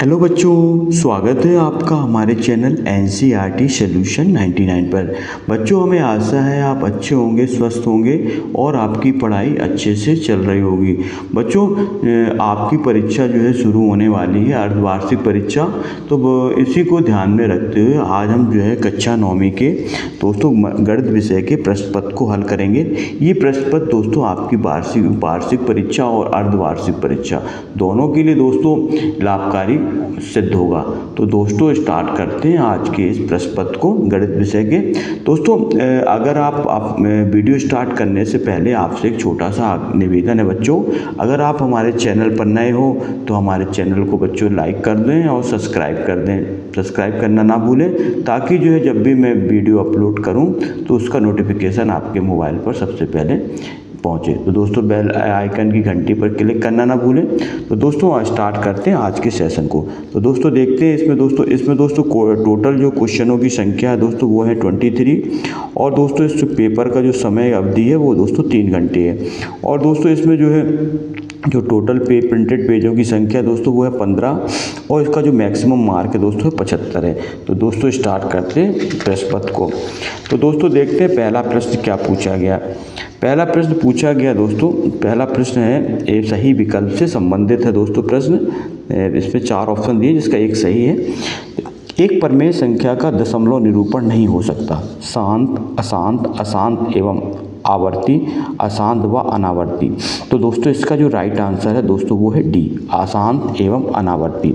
Hello बच्चों, स्वागत है आपका हमारे चैनल एनसीईआरटी सॉल्यूशन 99 पर। बच्चों, हमें आशा है आप अच्छे होंगे, स्वस्थ होंगे और आपकी पढ़ाई अच्छे से चल रही होगी। बच्चों, आपकी परीक्षा जो है शुरू होने वाली है, अर्धवार्षिक परीक्षा। तो इसी को ध्यान में रखते हुए आज हम जो है कक्षा 9वीं के दोस्तों गणित विषय के प्रश्न पत्र को हल करेंगे। ये प्रश्न पत्र दोस्तों आपकी वार्षिक परीक्षा और अर्धवार्षिक परीक्षा दोनों के लिए दोस्तों लाभकारी सिद्ध होगा। तो दोस्तों स्टार्ट करते हैं आज के इस प्रश्न पत्र को गणित विषय के। दोस्तों, अगर आप वीडियो स्टार्ट करने से पहले आपसे एक छोटा सा निवेदन है बच्चों, अगर आप हमारे चैनल पर नए हो तो हमारे चैनल को बच्चों लाइक कर दें और सब्सक्राइब कर दें। सब्सक्राइब करना ना भूलें ताकि जो है जब भी मैं वीडियो अपलोड करूं तो उसका नोटिफिकेशन आपके मोबाइल पर सबसे पहले पहुँचे। तो दोस्तों बेल आइकन की घंटी पर क्लिक करना ना भूलें। तो दोस्तों स्टार्ट करते हैं आज के सेशन को। तो दोस्तों देखते हैं इसमें दोस्तों टोटल जो क्वेश्चनों की संख्या है दोस्तों वो है 23। और दोस्तों इस पेपर का जो समय अवधि है वो दोस्तों 3 घंटे है। और दोस्तों इसमें जो है जो टोटल प्रिंटेड पेजों की संख्या दोस्तों वो है 15 और इसका जो मैक्सिमम मार्क है दोस्तों 75 है। तो दोस्तों स्टार्ट करते हैं प्रश्न पत्र को। तो दोस्तों देखते हैं पहला प्रश्न क्या पूछा गया। पहला प्रश्न है एक सही विकल्प से संबंधित है दोस्तों प्रश्न। इसमें 4 ऑप्शन दिए जिसका एक सही है। एक परिमेय संख्या का दशमलव निरूपण नहीं हो सकता। शांत, अशांत, अशांत एवं आवर्ती, अशांत व अनावर्ती। तो दोस्तों इसका जो राइट आंसर है दोस्तों वो है डी, अशांत एवं अनावर्ती।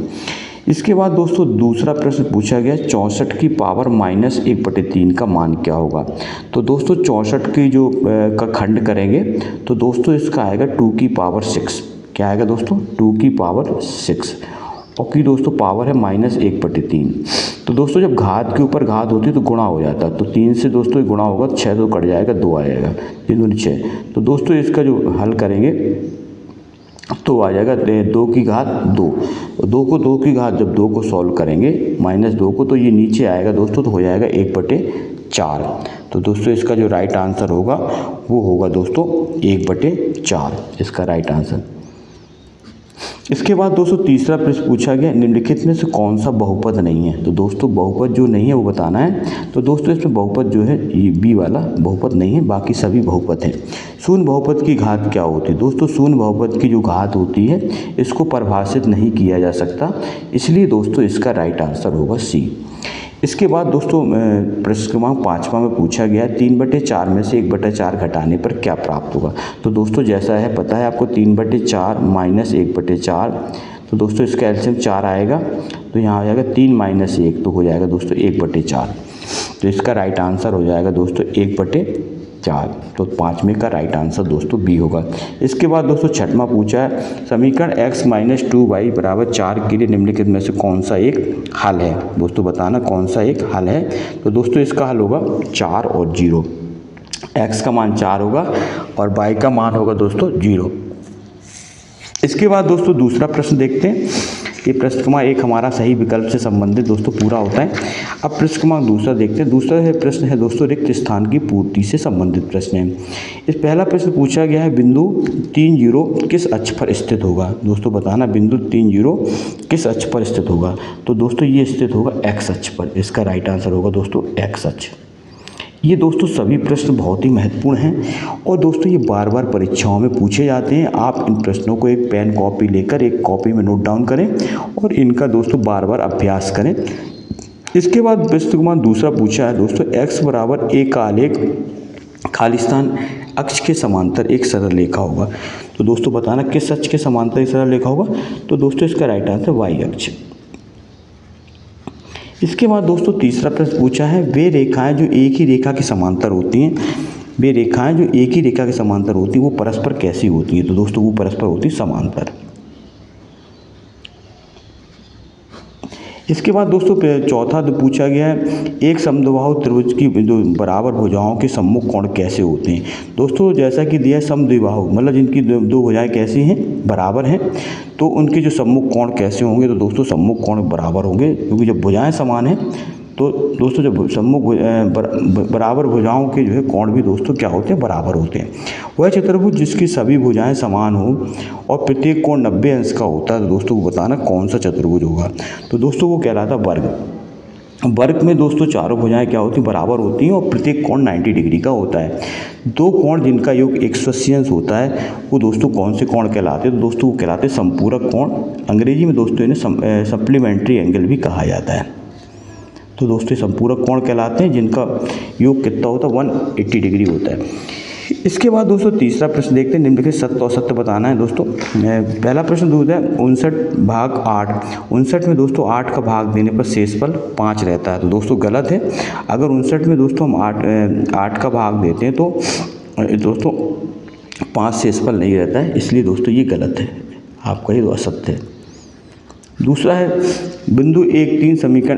इसके बाद दोस्तों दूसरा प्रश्न पूछा गया 64 की पावर -1/3 का मान क्या होगा। तो दोस्तों 64 की जो का खंड करेंगे तो दोस्तों इसका आएगा 2 की पावर 6। क्या आएगा दोस्तों? 2 की पावर 6 और की दोस्तों पावर है -1/3। तो दोस्तों जब घात के ऊपर घात होती है तो गुणा हो जाता है। तो 3 से दोस्तों गुणा होगा, 6 तो कट जाएगा, 2 आएगा, 3 दूनी 6। तो दोस्तों इसका जो हल करेंगे तो आ जाएगा 2 की घात 2। 2 की घात जब 2 को सॉल्व करेंगे -2 को तो ये नीचे आएगा दोस्तों, तो हो जाएगा 1/4। तो दोस्तों इसका जो राइट आंसर होगा वो होगा दोस्तों 1/4 इसका राइट आंसर। इसके बाद दोस्तों तीसरा प्रश्न पूछा गया निम्नलिखित में से कौन सा बहुपद नहीं है। तो दोस्तों बहुपद जो नहीं है वो बताना है। तो दोस्तों इसमें बहुपद जो है ये बी वाला बहुपद नहीं है, बाकी सभी बहुपद हैं। शून्य बहुपद की घात क्या होती है। दोस्तों शून्य बहुपद की जो घात होती है इसको परिभाषित नहीं किया जा सकता, इसलिए दोस्तों इसका राइट आंसर होगा सी। इसके बाद दोस्तों प्रश्न क्रमांक 5वां में पूछा गया 3/4 में से 1/4 घटाने पर क्या प्राप्त होगा। तो दोस्तों जैसा है पता है आपको 3/4 -1/4। तो दोस्तों इसका एलसीएम 4 आएगा, तो यहाँ आ जाएगा 3 - 1 तो हो जाएगा दोस्तों 1/4। तो इसका राइट आंसर हो जाएगा दोस्तों 1/4। तो 5वें का राइट आंसर दोस्तों बी होगा। इसके बाद दोस्तों 6वां पूछा है समीकरण x - 2y = 4 के लिए निम्नलिखित में से कौन सा एक हल है। दोस्तों बताना कौन सा एक हल है। तो दोस्तों इसका हल होगा 4 और 0। x का मान 4 होगा और y का मान होगा दोस्तों 0। इसके बाद दोस्तों दूसरा प्रश्न देखते हैं। ये प्रश्न क्रमांक 1 हमारा सही विकल्प से संबंधित दोस्तों पूरा होता है। अब प्रश्न क्रमांक दूसरा देखते हैं। दूसरा प्रश्न है दोस्तों रिक्त स्थान की पूर्ति से संबंधित प्रश्न है। इस पहला प्रश्न पूछा गया है बिंदु 3 0 किस अक्ष पर स्थित होगा। दोस्तों बताना बिंदु 3 0 किस अक्ष पर स्थित होगा। तो दोस्तों ये स्थित होगा x अक्ष पर। इसका राइट आंसर होगा दोस्तों x अक्ष। ये दोस्तों सभी प्रश्न बहुत ही महत्वपूर्ण हैं और दोस्तों ये बार बार परीक्षाओं में पूछे जाते हैं। आप इन प्रश्नों को एक पेन कॉपी लेकर एक कॉपी में नोट डाउन करें और इनका दोस्तों बार बार अभ्यास करें। इसके बाद प्रश्न क्रमांक दूसरा पूछा है दोस्तों x = एक आलेख खालिस्तान अक्ष के समांतर एक सरल रेखा होगा। तो दोस्तों बताना किस अक्ष के समांतर एक सरल रेखा होगा। तो दोस्तों इसका राइट आंसर y अक्ष। इसके बाद दोस्तों तीसरा प्रश्न पूछा है वे रेखाएं जो एक ही रेखा के समांतर होती हैं वो परस्पर कैसी होती हैं। तो दोस्तों वो परस्पर होती समांतर। इसके बाद दोस्तों चौथा पूछा गया है एक समद्विबाहु त्रिभुज की जो बराबर भुजाओं के सम्मुख कोण कैसे होते हैं। दोस्तों जैसा कि दिया है समद्विबाहु मतलब जिनकी दो भुजाएं कैसी हैं, बराबर हैं, तो उनके जो सम्मुख कोण कैसे होंगे। तो दोस्तों सम्मुख कोण बराबर होंगे क्योंकि जब भुजाएं समान हैं तो दोस्तों जब सम्मुख बराबर भुजाओं के जो है कोण भी दोस्तों क्या होते हैं, बराबर होते हैं। वह चतुर्भुज जिसकी सभी भुजाएं समान हो और प्रत्येक कोण 90 अंश का होता है, तो दोस्तों को बताना कौन सा चतुर्भुज होगा। तो दोस्तों वो कहलाता वर्ग। वर्ग में दोस्तों चारों भुजाएं क्या होती हैं, बराबर होती हैं और प्रत्येक कोण 90 डिग्री का होता है। दो कोण जिनका योग 180 अंश होता है वो दोस्तों कौन से कोण कहलाते हैं, तो दोस्तों वो कहलाते हैं संपूरक कोण। अंग्रेजी में दोस्तों इन्हें सप्लीमेंट्री एंगल भी कहा जाता है। तो दोस्तों संपूरक कोण कहलाते हैं जिनका योग कितना होता है, 180 डिग्री होता है। इसके बाद दोस्तों तीसरा प्रश्न देखते हैं, निम्नलिखित सत्य और असत्य बताना है दोस्तों। पहला प्रश्न दूसरा है 59/8। 59 में दोस्तों 8 का भाग देने पर शेषफल 5 रहता है, तो दोस्तों गलत है। अगर 59 में दोस्तों हम 8 का भाग देते हैं तो दोस्तों 5 शेषफल नहीं रहता है, इसलिए दोस्तों ये गलत है, आपका ये असत्य है। दूसरा है बिंदु 1-3 समीकरण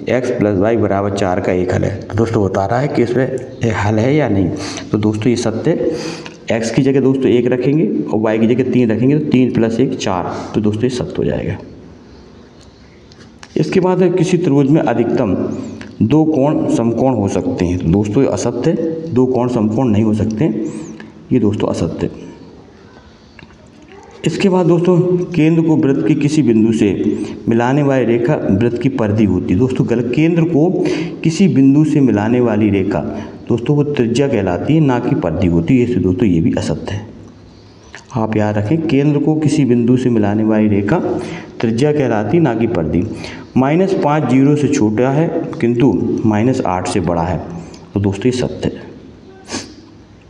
x प्लस y बराबर 4 का एक हल है, तो दोस्तों बता रहा है कि इसमें एक हल है या नहीं। तो दोस्तों ये सत्य है। x की जगह दोस्तों 1 रखेंगे और y की जगह 3 रखेंगे, तो 3 + 1 4, तो दोस्तों ये सत्य हो जाएगा। इसके बाद है किसी त्रिभुज में अधिकतम 2 कोण समकोण हो सकते हैं, तो दोस्तों ये असत्य है। 2 कोण समकोण नहीं हो सकते, ये दोस्तों असत्य है। इसके बाद दोस्तों केंद्र को वृत्त के किसी बिंदु से मिलाने वाली रेखा वृत्त की परिधि होती है, दोस्तों गलत। केंद्र को किसी बिंदु से मिलाने वाली रेखा दोस्तों वो त्रिज्या कहलाती है, ना कि परिधि होती है, इसलिए दोस्तों ये भी असत्य है। आप याद रखें, केंद्र को किसी बिंदु से मिलाने वाली रेखा त्रिज्या कहलाती है, ना कि परिधि। -5 0 से छोटा है किंतु -8 से बड़ा है, तो दोस्तों ये सत्य है।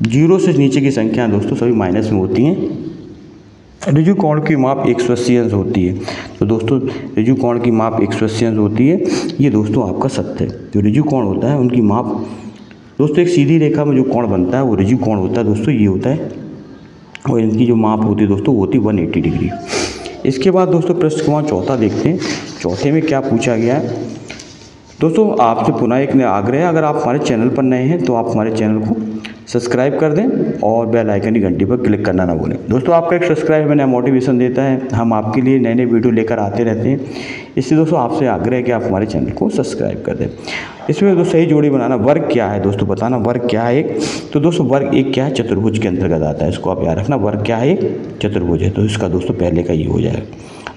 0 से नीचे की संख्या दोस्तों सभी माइनस में होती हैं। ऋजु कोण की माप 180 अंश होती है, तो दोस्तों ऋजु कोण की माप 180 अंश होती है, ये दोस्तों आपका सत्य है। जो ऋजु कोण होता है उनकी माप दोस्तों एक सीधी रेखा में जो कोण बनता है वो ऋजु कोण होता है, दोस्तों ये होता है। और इनकी जो माप होती है दोस्तों वो होती है 180 डिग्री। इसके बाद दोस्तों प्रश्न क्रमांक चौथा देखते हैं। चौथे में क्या पूछा गया है दोस्तों, आपसे पुनः एक आग्रह है, अगर आप हमारे चैनल पर नए हैं तो आप हमारे चैनल को सब्सक्राइब कर दें और बेल आइकन की घंटी पर क्लिक करना ना भूलें। दोस्तों आपका एक सब्सक्राइब हमें मोटिवेशन देता है, हम आपके लिए नए नए वीडियो लेकर आते रहते हैं, इसलिए दोस्तों आपसे आग्रह है कि आप हमारे चैनल को सब्सक्राइब कर दें। इसमें दोस्तों सही जोड़ी बनाना। वर्ग क्या है दोस्तों, बताना वर्ग क्या है एक, तो दोस्तों वर्ग एक क्या है, चतुर्भुज के अंतर्गत आता है, इसको आप याद रखना। वर्ग क्या है, एक चतुर्भुज है, तो इसका दोस्तों पहले का ये हो जाएगा।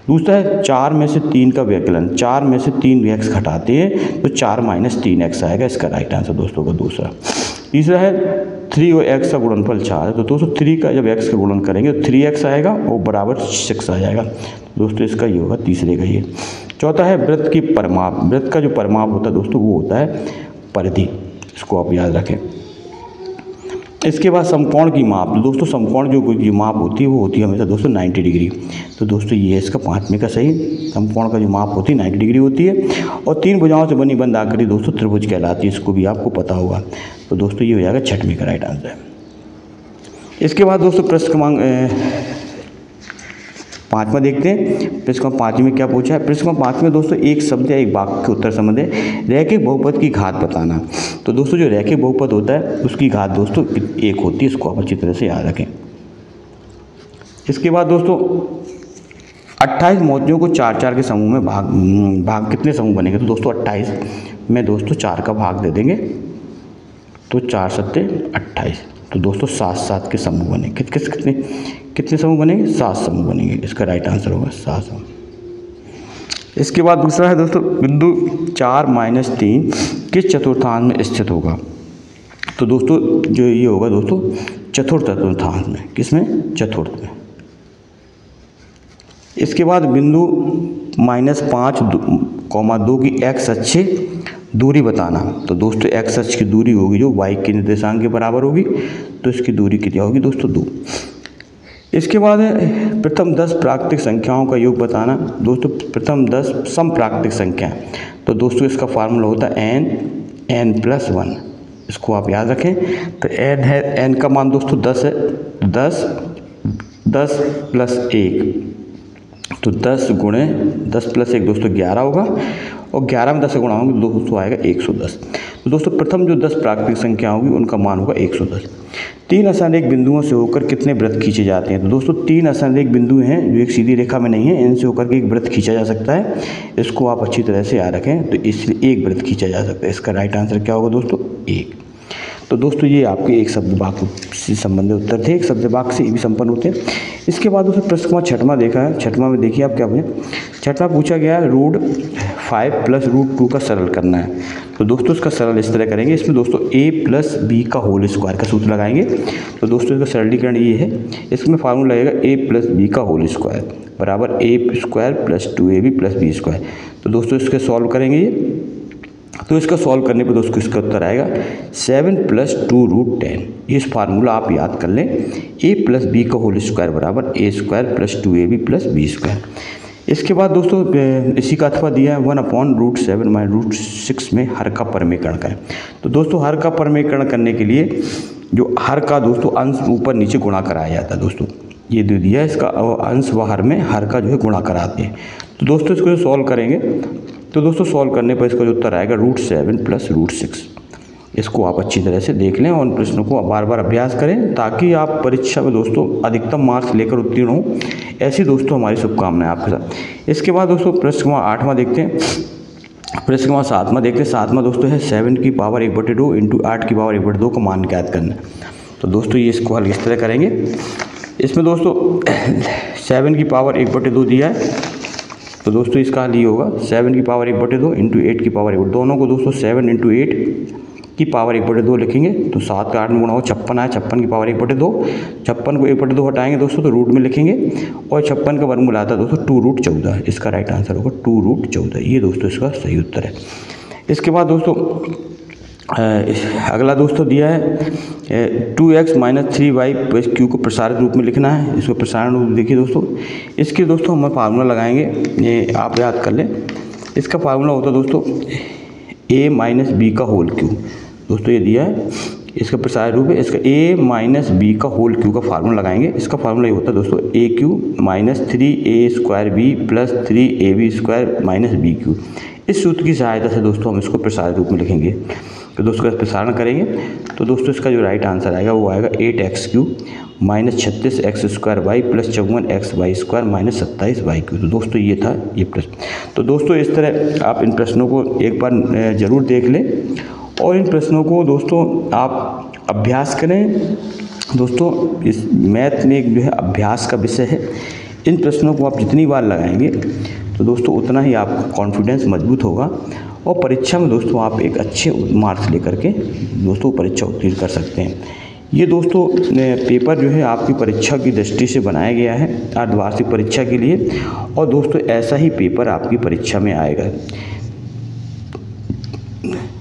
दूसरा है 4 में से 3 का व्यकलन। 4 में से 3 x घटाते हैं तो 4 - 3x आएगा, इसका राइट आंसर दोस्तों का दूसरा। तीसरा है 3 और x का गुणनफल 4 है, तो दोस्तों 3 का जब x का गुणन करेंगे तो 3x आएगा और बराबर 6 आ जाएगा, दोस्तों इसका ये होगा तीसरे का ये। चौथा है वृत्त की परिमाप। वृत्त का जो परिमाप होता है दोस्तों वो होता है परिधि, इसको आप याद रखें। इसके बाद समकोण की माप। दोस्तों समकोण जो माप होती है वो होती है हमेशा दोस्तों 90 डिग्री, तो दोस्तों ये है इसका 5वें का सही। समकोण का जो माप होती है 90 डिग्री होती है। और 3 भुजाओं से बनी बंद आकृति दोस्तों त्रिभुज कहलाती है, इसको भी आपको पता होगा, तो दोस्तों ये हो जाएगा 6वें का राइट आंसर। इसके बाद दोस्तों प्रश्न क्रमांक 5वां देखते हैं। प्रश्न क्रमांक 5 में क्या पूछा है। प्रश्न क्रमांक 5 में दोस्तों एक शब्द या एक वाक्य के उत्तर संबंध है। रैखिक बहुपद की घात बताना। तो दोस्तों जो रैखिक बहुपद होता है उसकी घात दोस्तों 1 होती है, इसको आप अच्छी तरह से याद रखें। इसके बाद दोस्तों 28 मोतियों को 4-4 के समूह में भाग कितने समूह बनेंगे, तो दोस्तों 28 में दोस्तों 4 का भाग दे देंगे तो 4 सत्ते 28, तो दोस्तों 7-7 के समूह बनेंगे। कितने समूह बनेंगे, 7 समूह बनेंगे, इसका राइट आंसर होगा 7 समूह। इसके बाद दूसरा है दोस्तों बिंदु 4 - 3 किस चतुर्थांश में स्थित होगा, तो दोस्तों जो ये होगा दोस्तों चतुर्थ चतुर्थांश में, किसमें, चतुर्थ में। इसके बाद बिंदु -5,2 की x अक्ष से दूरी बताना। तो दोस्तों x अक्ष की दूरी होगी जो y के निर्देशांक के बराबर होगी, तो इसकी दूरी कितनी होगी दोस्तों 2। इसके बाद है प्रथम 10 प्राकृतिक संख्याओं का योग बताना। दोस्तों प्रथम 10 समप्राकृतिक संख्या, तो दोस्तों इसका फार्मूला होता है n+1, इसको आप याद रखें। तो n है, n का मान दोस्तों 10 है, 10 + 1, तो 10 × 10 + 1 दोस्तों 11 होगा, और 11 में 10 से गुणा होंगे दोस्तों आएगा 110। तो दोस्तों प्रथम जो 10 प्राकृतिक संख्या होगी उनका मान होगा 110। तीन असंरेख बिंदुओं से होकर कितने वृत्त खींचे जाते हैं? तो दोस्तों तीन असंरेख बिंदु हैं जो एक सीधी रेखा में नहीं है, इनसे होकर के एक वृत्त खींचा जा सकता है। इसको आप अच्छी तरह से याद रखें। तो इसलिए एक वृत्त खींचा जा सकता है। इसका राइट आंसर क्या होगा दोस्तों? एक। तो दोस्तों ये आपके एक शब्द वाक्य से संबंधित उत्तर थे। एक शब्द वाक्य से भी संपन्न होते हैं। इसके बाद दोस्तों प्रश्न क्रमांक छठवां देखा है। छठवां में देखिए आप क्या पूछे। छठवां पूछा गया है रूट 5 + रूट 2 का सरल करना है। तो दोस्तों इसका सरल इस तरह करेंगे। इसमें दोस्तों a + b का होल स्क्वायर का सूत्र लगाएंगे। तो दोस्तों इसका सरलीकरण ये है। इसमें फार्मूला लगेगा a + b का होल स्क्वायर बराबर a² + 2ab + b स्क्वायर। तो दोस्तों इसके सॉल्व करेंगे ये। तो इसका सॉल्व करने पर दोस्तों इसका उत्तर आएगा 7 + 2√10। इस फार्मूला आप याद कर लें। a + b का होल स्क्वायर बराबर a² + 2ab + b स्क्वायर। इसके बाद दोस्तों इसी का अथवा दिया है 1/√7 - √6 में हर का परमीकरण करें। तो दोस्तों हर का परमीकरण करने के लिए जो हर का दोस्तों अंश ऊपर नीचे गुणा कराया जाता है। दोस्तों ये दे दिया है, इसका अंश व हर में हर का जो है गुणा कराते हैं। तो दोस्तों इसको सॉल्व करेंगे। तो दोस्तों सॉल्व करने पर इसका जो उत्तर आएगा √7 + √6। इसको आप अच्छी तरह से देख लें और प्रश्नों को बार बार अभ्यास करें ताकि आप परीक्षा में दोस्तों अधिकतम मार्क्स लेकर उत्तीर्ण हों। ऐसी दोस्तों हमारी शुभकामनाएं आपके साथ। इसके बाद दोस्तों प्रश्न क्रमांक 8वां देखते हैं। प्रश्न क्रमांक 7वां देखते हैं। 7वां दोस्तों है 7 की पावर 1/2 × 8 की पावर 1/2 का मान ज्ञात करना। तो दोस्तों ये इसको हल इस तरह करेंगे। इसमें दोस्तों 7 की पावर 1/2 दिया है। तो दोस्तों इसका हल ये होगा 7 की पावर 1/2 × 8 की पावर 1/2। दोनों को दोस्तों 7 × 8 की पावर 1/2 लिखेंगे। तो 7 का 8 में गुणा हो 56 आया। 56 की पावर 1/2। 56 को 1/2 हटाएंगे दोस्तों तो रूट में लिखेंगे और 56 का वर्गमूल आता है दोस्तों 2√14। इसका राइट आंसर होगा 2√14। ये दोस्तों इसका सही उत्तर है। इसके बाद दोस्तों अगला दोस्तों दिया है 2x - 3y + q को प्रसारित रूप में लिखना है। इसको प्रसारण रूप देखिए दोस्तों। इसके दोस्तों हम फार्मूला लगाएंगे, ये आप याद कर लें। इसका फार्मूला होता है दोस्तों a - b का होल क्यूब। दोस्तों ये दिया है, इसका प्रसारित रूप है। इसका a - b का होल क्यूब का फार्मूला लगाएंगे। इसका फार्मूला ये होता है दोस्तों a³ - 3a² + 3ab² - b³। इस सूत्र की सहायता से दोस्तों हम इसको प्रसारित रूप में लिखेंगे। तो दोस्तों इसका प्रसारण करेंगे तो दोस्तों इसका जो राइट आंसर आएगा वो आएगा 8x³ - 36x² y + 54xy² - 27y³। तो दोस्तों ये था ये प्रश्न। तो दोस्तों इस तरह आप इन प्रश्नों को एक बार ज़रूर देख लें और इन प्रश्नों को दोस्तों आप अभ्यास करें। दोस्तों इस मैथ में एक जो है अभ्यास का विषय है। इन प्रश्नों को आप जितनी बार लगाएंगे तो दोस्तों उतना ही आपका कॉन्फिडेंस मजबूत होगा और परीक्षा में दोस्तों आप एक अच्छे मार्क्स लेकर के दोस्तों परीक्षा उत्तीर्ण कर सकते हैं। ये दोस्तों पेपर जो है आपकी परीक्षा की दृष्टि से बनाया गया है अर्धवार्षिक परीक्षा के लिए और दोस्तों ऐसा ही पेपर आपकी परीक्षा में आएगा।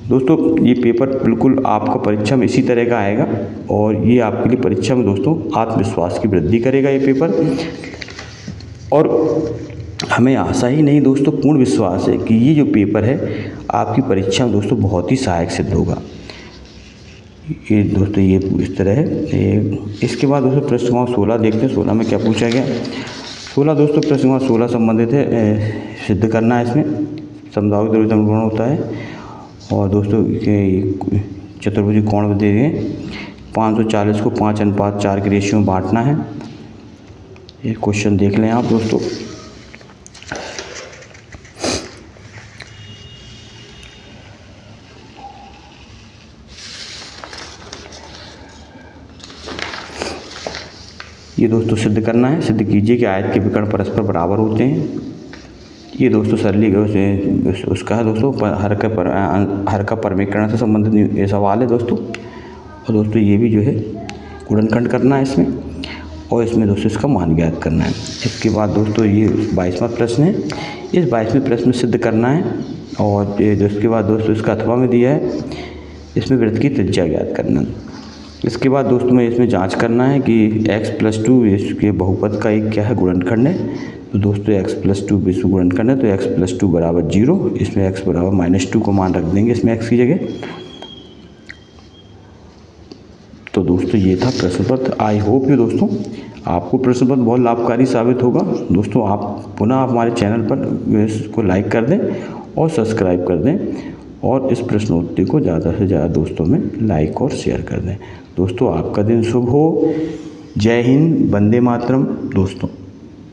दोस्तों ये पेपर बिल्कुल आपका परीक्षा में इसी तरह का आएगा और ये आपके लिए परीक्षा में दोस्तों आत्मविश्वास की वृद्धि करेगा ये पेपर। और हमें आशा ही नहीं दोस्तों पूर्ण विश्वास है कि ये जो पेपर है आपकी परीक्षा में दोस्तों बहुत ही सहायक सिद्ध होगा। ये दोस्तों ये इस तरह है। इसके बाद दोस्तों प्रश्न क्रमांक 16 देखते हैं। 16 में क्या पूछा गया। 16 दोस्तों प्रश्न क्रमांक 16 संबंधित है सिद्ध करना है। इसमें समद्विबाहु द्रव्यमान गुण होता है और दोस्तों चतुर्भुज कोण दे दिए 540 को 5:4 के रेशियो में बांटना है। ये क्वेश्चन देख लें आप दोस्तों। ये दोस्तों सिद्ध करना है। सिद्ध कीजिए कि आयत के विकर्ण परस्पर बराबर होते हैं। ये दोस्तों सरलीकरण उसका है दोस्तों हर का परमीकरण से संबंधित ये सवाल है दोस्तों। और दोस्तों ये भी जो है गुणनखंड करना है इसमें और इसमें दोस्तों इसका मान ज्ञात करना है। इसके बाद दोस्तों ये 22वां प्रश्न है। इस 22वें प्रश्न में सिद्ध करना है और इसके बाद दोस्तों इसका अथवा में दिया है इसमें वृत्त की त्रिज्या ज्ञात करना है। इसके बाद दोस्तों में इसमें जांच करना है कि x+2 इसके बहुपद का एक क्या है गुणनखंड है। तो दोस्तों x+2 विश्व गुणनखंड है तो x+2 = 0। इसमें x = -2 को मान रख देंगे इसमें x की जगह। तो दोस्तों ये था प्रश्न पत्र। आई होप कि दोस्तों आपको प्रश्न पत्र बहुत लाभकारी साबित होगा। दोस्तों आप पुनः हमारे चैनल पर इसको लाइक कर दें और सब्सक्राइब कर दें और इस प्रश्नोत्तरी को ज़्यादा से ज़्यादा दोस्तों में लाइक और शेयर कर दें। दोस्तों आपका दिन शुभ हो। जय हिंद, वंदे मातरम दोस्तों।